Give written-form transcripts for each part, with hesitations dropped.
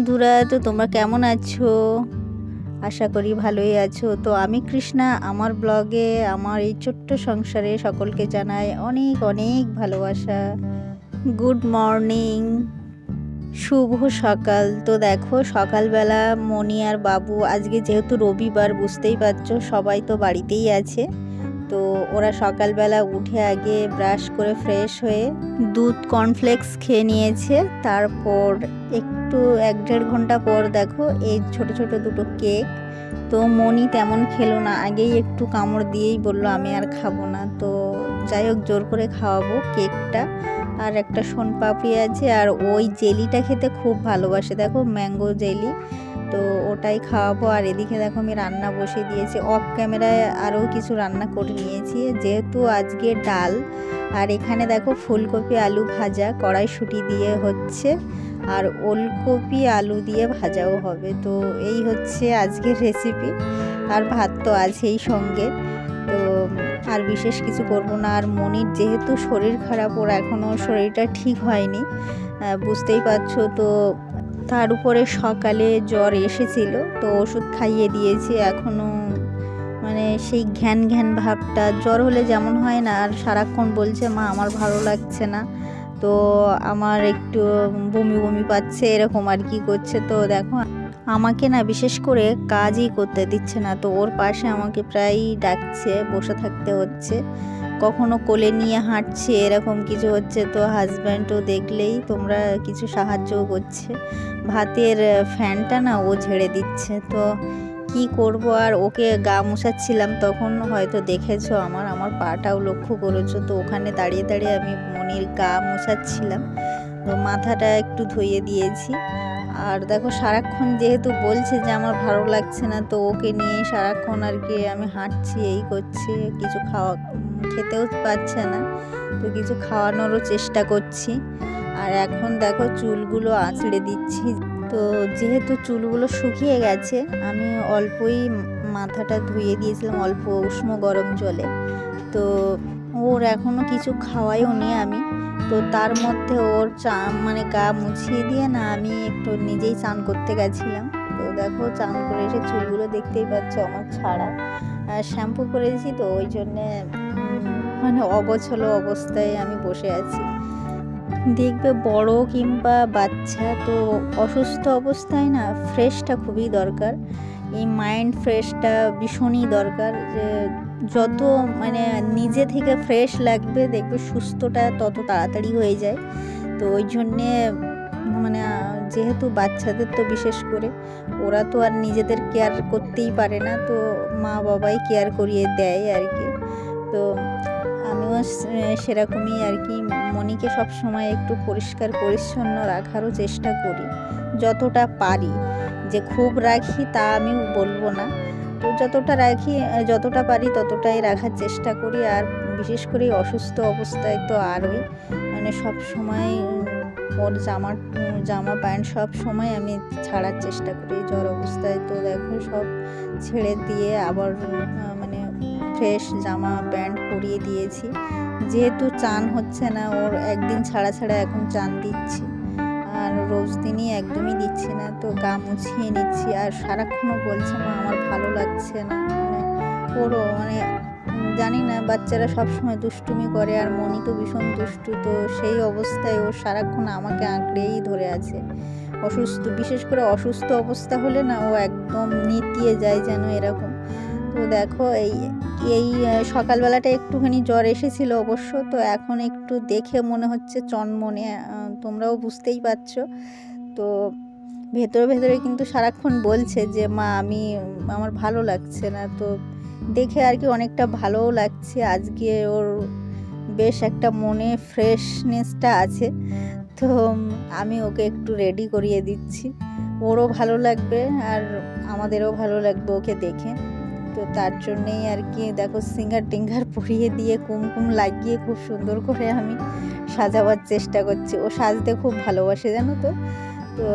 বন্ধুরা, তো তোমরা কেমন আছো? আশা করি ভালোই আছো। তো আমি কৃষ্ণা, আমার ব্লগে আমার এই ছোট্ট সংসারে সকলকে জানাই অনেক অনেক ভালোবাসা। গুড মর্নিং, শুভ সকাল। তো দেখো সকালবেলা মনি আর বাবু, আজকে যেহেতু রবিবার বুঝতেই পারছো সবাই তো বাড়িতেই আছে। তো ওরা সকালবেলা উঠে আগে ব্রাশ করে ফ্রেশ হয়ে দুধ কর্নফ্লেক্স খেয়ে নিয়েছে। তারপর একটু 1-1.5 ঘন্টা পর দেখো এই ছোট ছোট দুটো কেক। তো মনি তেমন খেলো না, আগেই একটু কামড় দিয়েই বলল আমি আর খাবো না। তো যাই হোক জোর করে খাওয়াবো কেকটা। আর একটা সোনপাপড়ি আছে, আর ওই জেলিটা খেতে খুব ভালোবাসে, দেখো ম্যাঙ্গো জেলি। তো ওটাই খাওয়াবো। আর এদিকে দেখো আমি রান্না বসিয়ে দিয়েছি, অফ ক্যামেরায় আরও কিছু রান্না করে নিয়েছি যেহেতু আজকে ডাল। আর এখানে দেখো ফুলকপি আলু ভাজা কড়াইশুঁটি দিয়ে হচ্ছে, আর ওলকপি আলু দিয়ে ভাজাও হবে। তো এই হচ্ছে আজকের রেসিপি। আর ভাত তো আছেই সঙ্গে। তো আর বিশেষ কিছু করব না। আর মনির যেহেতু শরীর খারাপ, ওর এখনও শরীরটা ঠিক হয়নি, বুঝতেই পারছো। তো তার উপরে সকালে জ্বর এসেছিল, তো ওষুধ খাইয়ে দিয়েছি। এখনও মানে সেই ঘ্যান ঘ্যান ভাবটা, জ্বর হলে যেমন হয় না, আর সারাক্ষণ বলছে মা আমার ভালো লাগছে না, তো আমার একটু বমি বমি পাচ্ছে, এরকম আর কি করছে। তো দেখো আমাকে না বিশেষ করে কাজই করতে দিচ্ছে না, তো ওর পাশে আমাকে প্রায়ই ডাকছে, বসে থাকতে হচ্ছে, কখনো কোলে নিয়ে হাঁটছে, এরকম কিছু হচ্ছে। তো হাজব্যান্ডও দেখলেই তোমরা কিছু সাহায্যও করছে, ভাতের ফ্যানটা না ও ঝেড়ে দিচ্ছে। তো কি করব, আর ওকে গা মুছাচ্ছিলাম, তখন হয়তো দেখেছো আমার পাটাও লক্ষ্য করেছো। তো ওখানে দাঁড়িয়ে দাঁড়িয়ে আমি মনির গা মুছাচ্ছিলাম, তো মাথাটা একটু ধুইয়ে দিয়েছি। আর দেখো সারাক্ষণ যেহেতু বলছে যে আমার ভালো লাগছে না, তো ওকে নিয়ে সারাক্ষণ আর কি আমি হাঁটছি, এই করছি, কিছু খেতেও পাচ্ছে না, তো কিছু খাওয়ানোরও চেষ্টা করছি। আর এখন দেখো চুলগুলো আঁচড়ে দিচ্ছি। তো যেহেতু চুলগুলো শুকিয়ে গেছে, আমি অল্পই মাথাটা ধুয়ে দিয়েছিলাম অল্প উষ্ণ গরম জলে। তো ওর এখনও কিছু খাওয়াইও নি আমি। তো তার মধ্যে ওর মানে গা মুছিয়ে দিয়ে না আমি একটু নিজেই চান করতে গেছিলাম। তো দেখো চান করে এসে চুলগুলো দেখতেই পাচ্ছ আমার ছাড়া, শ্যাম্পু করেছি, তো ওই জন্যে মানে অগোছালো অবস্থায় আমি বসে আছি। দেখবে বড় কিংবা বাচ্চা, তো অসুস্থ অবস্থায় না ফ্রেশটা খুবই দরকার, এই মাইন্ড ফ্রেশটা ভীষণই দরকার। যে যত মানে নিজে থেকে ফ্রেশ লাগবে, দেখবে সুস্থটা তত তাড়াতাড়ি হয়ে যায়। তো ওই জন্যে মানে যেহেতু বাচ্চাদের তো বিশেষ করে ওরা তো আর নিজেদের কেয়ার করতেই পারে না, তো মা বাবাই কেয়ার করিয়ে দেয় আর কি। তো আমিও সেরকমই আর কি মনিকে সবসময় একটু পরিষ্কার পরিচ্ছন্ন রাখারও চেষ্টা করি যতটা পারি। যে খুব রাখি তা আমি বলবো না, তো যতটা রাখি, যতটা পারি ততটাই রাখার চেষ্টা করি। আর বিশেষ করে অসুস্থ অবস্থায় তো আরই মানে সব সময় ওর জামা প্যান্ট সব সময় আমি ছাড়ার চেষ্টা করি জ্বর অবস্থায়। তো দেখো সব ছেড়ে দিয়ে আবার মানে ফ্রেশ জামা প্যান্ট পরিয়ে দিয়েছি। যেহেতু চান হচ্ছে না, ওর একদিন ছাড়া ছাড়া এখন চান দিচ্ছি, আর রোজ দিনই একদমই দিচ্ছি না। তো গা মুছিয়ে নিচ্ছি। আর সারাক্ষণও বলছে মা আমার ভালো লাগছে না, মানে ওরও মানে জানি না, বাচ্চারা সবসময় দুষ্টুমি করে, আর মনি তো ভীষণ দুষ্টু। তো সেই অবস্থায় ও সারাক্ষণ আমাকে আঁকড়েই ধরে আছে। অসুস্থ, বিশেষ করে অসুস্থ অবস্থা হলে না ও একদম নেতিয়ে যায় যেন এরকম। তো দেখো এই সকালবেলাটা একটুখানি জ্বর এসেছিল অবশ্য, তো এখন একটু দেখে মনে হচ্ছে চনমনে, তোমরাও বুঝতেই পারছো। তো ভেতরে ভেতরে কিন্তু সারাক্ষণ বলছে যে মা আমার ভালো লাগছে না। তো দেখে আর কি অনেকটা ভালোও লাগছে, আজকে ওর বেশ একটা মনে ফ্রেশনেসটা আছে। তো আমি ওকে একটু রেডি করিয়ে দিচ্ছি, ওরও ভালো লাগবে আর আমাদেরও ভালো লাগবে ওকে দেখে। তো তার জন্যেই আর কি দেখো সিঙ্গার টিঙ্গার পরিয়ে দিয়ে কুমকুম লাগিয়ে খুব সুন্দর করে আমি সাজাবার চেষ্টা করছি। ও সাজতে খুব ভালোবাসে জানো তো, তো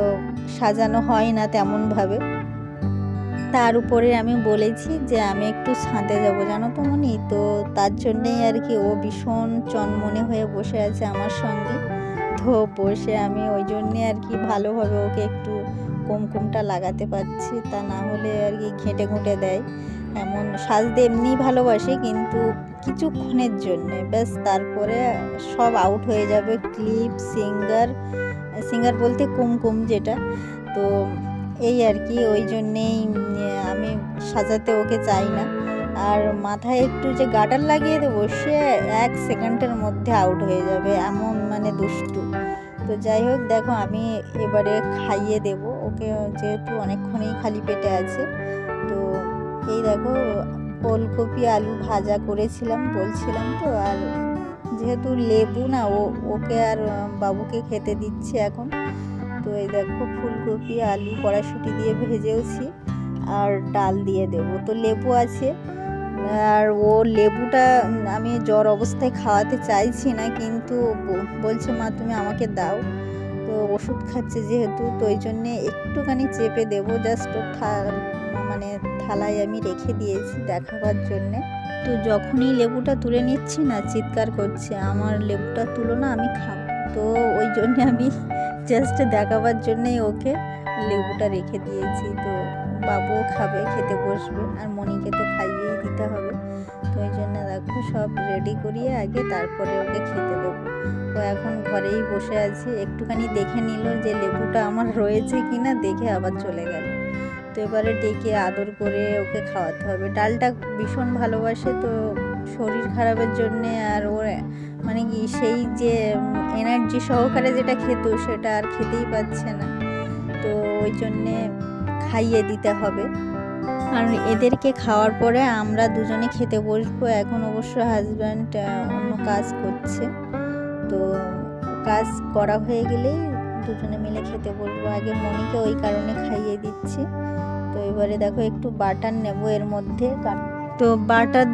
সাজানো হয় না তেমনভাবে। তার উপরে আমি বলেছি যে আমি একটু ছাদে যাবো জানো তো মনি, তো তার জন্যেই আর কি ও ভীষণ চনমনে হয়ে বসে আছে আমার সঙ্গে। তো বসে আমি ওই জন্যে আর কি ভালোভাবে ওকে একটু কুমকুমটা লাগাতে পারছি, তা না হলে আর কি ঘেঁটে ঘুঁটে দেয়। এমন সাজতে এমনি ভালোবাসে, কিন্তু কিছুক্ষণের জন্যে ব্যাস, তারপরে সব আউট হয়ে যাবে। ক্লিপ, সিঙ্গার বলতে কুমকুম যেটা। তো এই আর কি, ওই জন্যেই আমি সাজাতে ওকে চাই না। আর মাথায় একটু যে গার্ডার লাগিয়ে দেবো, সে 1 সেকেন্ডের মধ্যে আউট হয়ে যাবে, এমন মানে দুষ্টু। তো যাই হোক, দেখো আমি এবারে খাইয়ে দেব ওকে, যেহেতু অনেকক্ষণই খালি পেটে আছে। তো এই দেখো, ওলকপি আলু ভাজা করেছিলাম বলছিলাম তো, আর যেহেতু লেবু না, ওকে আর বাবুকে খেতে দিচ্ছি এখন। তো এই দেখো, ফুলকপি আলু কড়াইশুঁটি দিয়ে ভেজেওছি, আর ডাল দিয়ে দেবো। তো লেবু আছে, আর ও লেবুটা আমি জ্বর অবস্থায় খাওয়াতে চাইছি না, কিন্তু বলছে মা তুমি আমাকে দাও। তো ওষুধ খাচ্ছে যেহেতু, তো ওই জন্যে একটুখানি চেপে দেবো, জাস্ট মানে থালায় আমি রেখে দিয়েছি দেখাবার জন্যে। তো যখনই লেবুটা তুলে নিচ্ছি না, চিৎকার করছে আমার লেবুটা তুলো না, আমি খাবো। তো ওই জন্যে আমি জাস্ট দেখাবার জন্যেই ওকে লেবুটা রেখে দিয়েছি। তো বাবুও খাবে, খেতে বসবে, আর মনিকে তো খাইয়েই দিতে হবে। তো ওই জন্য দেখো সব রেডি করিয়ে আগে তারপরে ওকে খেতে দেবো। তো এখন ঘরেই বসে আছি, একটুখানি দেখে নিল যে লেবুটা আমার রয়েছে কিনা, দেখে আবার চলে গেল। তো এবারে ডেকে আদর করে ওকে খাওয়াতে হবে। ডালটা ভীষণ ভালোবাসে, তো শরীর খারাপের জন্যে আর ওর মানে কি সেই যে এনার্জি সহকারে যেটা খেত, সেটা আর খেতেই পাচ্ছে না। তো ওই জন্যে খাইয়ে দিতে হবে। আর এদেরকে খাওয়ার পরে আমরা দুজনে খেতে বসবো। এখন অবশ্য হাজব্যান্ড অন্য কাজ করছে, তো কাজ করা হয়ে গেলেই দুজনে মিলে খেতে বসবো। আগে মনিকে ওই কারণে খাইয়ে দিচ্ছি। তো এবারে দেখো একটু বাটার নেব এর মধ্যে। তো বাটার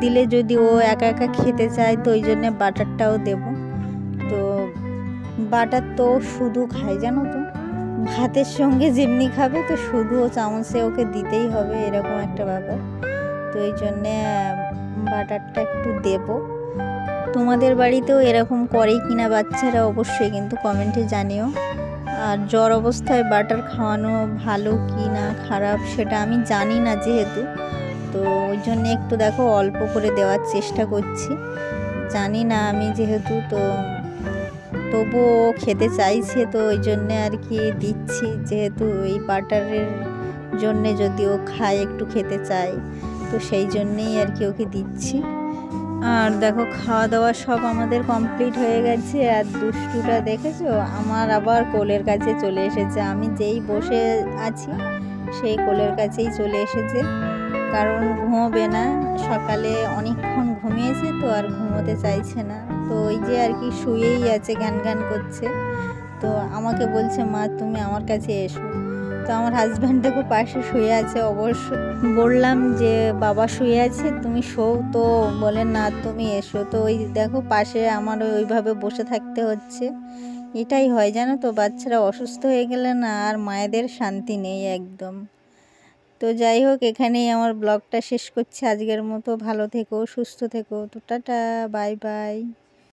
দিলে যদি ও একা একা খেতে চায়, তো ওই জন্যে বাটারটাও দেব। তো বাটার তো শুধু খায় জানো তো, ভাতের সঙ্গে যেমনি খাবে, তো শুধু ও চামচে ওকে দিতেই হবে, এরকম একটা ব্যাপার। তো এই জন্যে বাটারটা একটু দেব। তোমাদের বাড়িতেও এরকম করেই কিনা বাচ্চারা, অবশ্যই কিন্তু কমেন্টে জানিও। আর জ্বর অবস্থায় বাটার খাওয়ানো ভালো কি না খারাপ সেটা আমি জানি না যেহেতু, তো ওই জন্যে একটু দেখো অল্প করে দেওয়ার চেষ্টা করছি। জানি না আমি যেহেতু, তো তবুও খেতে চাইছে, তো ওই জন্যে আর কি দিচ্ছি, যেহেতু এই বাটারের জন্যে যদি ও খায়, একটু খেতে চায়, তো সেই জন্যেই আর কি ওকে দিচ্ছি। আর দেখো খাওয়া দাওয়া সব আমাদের কমপ্লিট হয়ে গেছে। আর দুষ্টুটা দেখেছো, আমার আবার কোলের কাছে চলে এসেছে। আমি যেই বসে আছি সেই কোলের কাছেই চলে এসেছে, কারণ ঘুমোবে না। সকালে অনেকক্ষণ ঘুমিয়েছে, তো আর ঘুমোতে চাইছে না। তো ওই যে আর কি শুয়েই আছে, গান গান করছে। তো আমাকে বলছে মা তুমি আমার কাছে এসো। তো আমার হাজব্যান্ড দেখো পাশে শুয়ে আছে। অবশ্য বললাম যে বাবা শুয়ে আছে, তুমি শো, তো বলে না তুমি এসো। তো ওই দেখো পাশে আমার ওইভাবে বসে থাকতে হচ্ছে। এটাই হয় জানো তো, বাচ্চারা অসুস্থ হয়ে গেলে না আর মায়েদের শান্তি নেই একদম। তো যাই হোক, এখানেই আমার ব্লগটা শেষ করছি আজকের মতো। ভালো থেকো, সুস্থ থেকো। তো টাটা, বাই বাই।